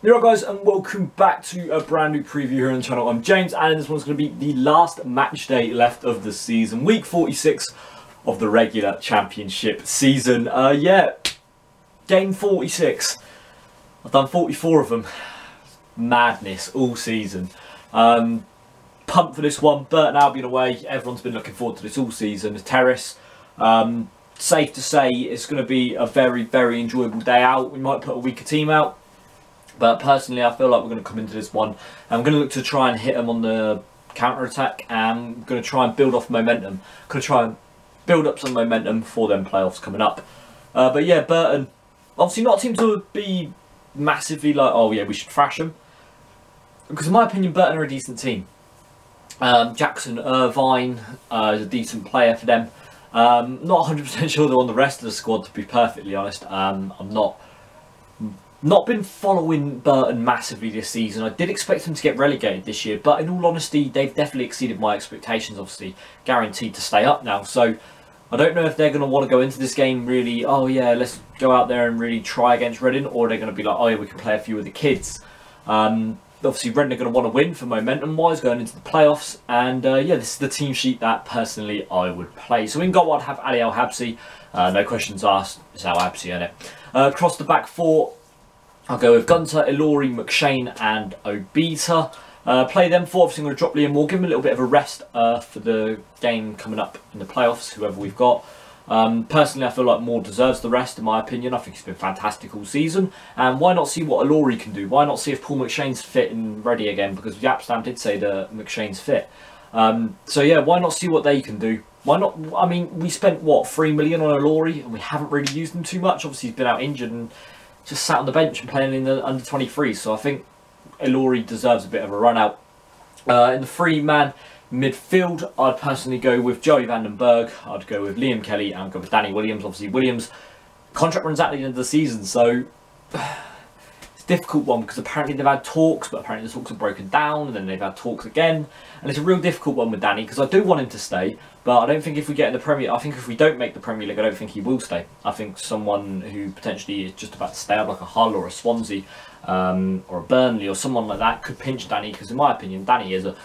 Here guys, and welcome back to a brand new preview here on the channel. I'm James, and this one's going to be the last match day left of the season, week 46 of the regular championship season. Game 46. I've done 44 of them. Madness all season. Pumped for this one. Burton Albion away. Everyone's been looking forward to this all season. The Terrace. Safe to say it's going to be a very, very enjoyable day out. We might put a weaker team out. But personally, I feel like we're going to come into this one. I'm going to look to try and hit them on the counter-attack. And I'm going to try and build off momentum. Going to try and build up some momentum for them playoffs coming up. But yeah, Burton, obviously not a team to be massively like, oh yeah, we should thrash them. Because in my opinion, Burton are a decent team. Jackson Irvine is a decent player for them. Not 100% sure they're on the rest of the squad, to be perfectly honest. I'm not been following Burton massively this season. I did expect them to get relegated this year, but in all honesty, they've definitely exceeded my expectations. Obviously, guaranteed to stay up now. So I don't know if they're going to want to go into this game really, oh yeah, let's go out there and really try against Reading, or they're going to be like, oh yeah, we can play a few of the kids. Obviously, Reading are going to want to win for momentum-wise going into the playoffs. And yeah, this is the team sheet that personally I would play. So in goal, I'd have Ali Al-Habsi. No questions asked. It's Al-Habsi in it. Across the back four, I'll go with Gunter, Ilori, McShane and Obita. Play them four. Obviously, I'm going to drop Liam Moore, give him a little bit of a rest for the game coming up in the playoffs, whoever we've got. Personally, I feel like Moore deserves the rest, in my opinion. I think he's been fantastic all season. And why not see what Ilori can do? Why not see if Paul McShane's fit and ready again? Because Yapstam did say that McShane's fit. So yeah, why not see what they can do? Why not? I mean, we spent, what, 3 million on Ilori, and we haven't really used him too much. Obviously, he's been out injured and just sat on the bench and playing in the under-23s. So I think Ilori deserves a bit of a run out. In the three-man midfield, I'd personally go with Joey Vandenberg. I'd go with Liam Kelly and go with Danny Williams. Obviously, Williams' contract runs out at the end of the season, so it's a difficult one because apparently they've had talks, but apparently the talks have broken down, and then they've had talks again. And it's a real difficult one with Danny because I do want him to stay, but I don't think if we get in the Premier, I think if we don't make the Premier League, I don't think he will stay. I think someone who potentially is just about to stay up, like a Hull or a Swansea or a Burnley or someone like that, could pinch Danny, because in my opinion, Danny is a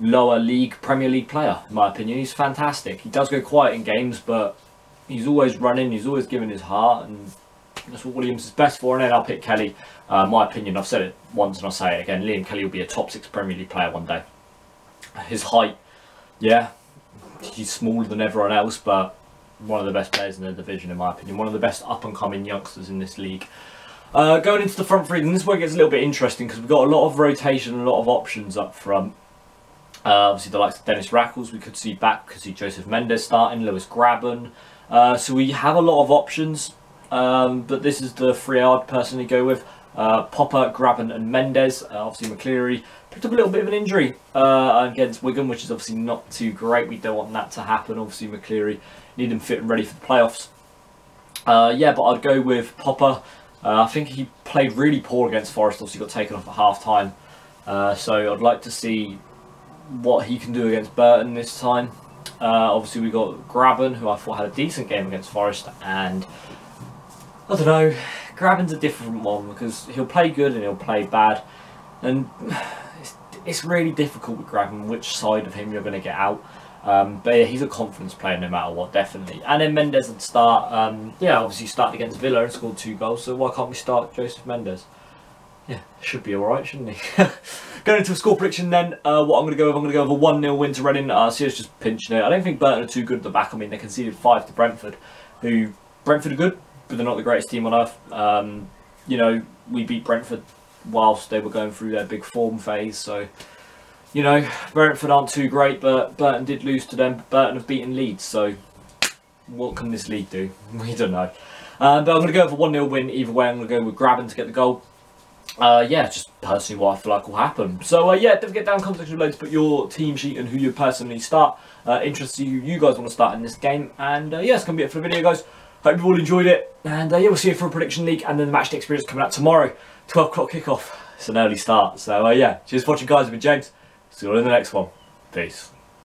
lower league Premier League player. In my opinion, he's fantastic. He does go quiet in games, but he's always running, he's always giving his heart, and that's what Williams is best for. And then I'll pick Kelly. My opinion, I've said it once and I'll say it again, Liam Kelly will be a top 6 Premier League player one day. His height, yeah, he's smaller than everyone else, but one of the best players in the division, in my opinion. One of the best up-and-coming youngsters in this league. Going into the front three, and this is where it gets a little bit interesting because we've got a lot of rotation and a lot of options up front. Obviously, the likes of Dennis Rackles, we could see back, we could see Joseph Mendes starting, Lewis Graben. So we have a lot of options, but this is the three I'd personally go with. Popper, Graben and Mendes. Obviously, McCleary picked up a little bit of an injury against Wigan, which is obviously not too great. We don't want that to happen. Obviously, McCleary need him fit and ready for the playoffs. Yeah, but I'd go with Popper. I think he played really poor against Forest. Obviously, got taken off at half-time. So I'd like to see what he can do against Burton this time. Obviously, we got Graben, who I thought had a decent game against Forest, and I don't know, Graben's a different one because he'll play good and he'll play bad, and it's really difficult with Graben which side of him you're going to get out. But yeah, he's a confidence player no matter what, definitely. And then Mendes would start. Yeah, obviously started against Villa and scored 2 goals, so why can't we start Joseph Mendes? Yeah, should be alright, shouldn't he? Going into a score prediction then, what I'm going to go with, I'm going to go with a 1-0 win to Reading. See us just pinching it. I don't think Burton are too good at the back. I mean, they conceded 5 to Brentford, who, Brentford are good, but they're not the greatest team on earth. You know, we beat Brentford whilst they were going through their big form phase, so, you know, Brentford aren't too great, but Burton did lose to them. Burton have beaten Leeds, so what can this league do? We don't know. But I'm going to go with a 1-0 win either way. I'm going to go with Graben to get the goal. Yeah, just personally what I feel like will happen. So yeah, don't forget down in the comment section below to put your team sheet and who you personally start. Interested to see who you guys want to start in this game. And yeah, that's going to be it for the video, guys. Hope you all enjoyed it. And yeah, we'll see you for a prediction league and then the match day experience coming out tomorrow. 12 o'clock kickoff. It's an early start. So yeah, cheers for watching, guys. I've been James. See you all in the next one. Peace.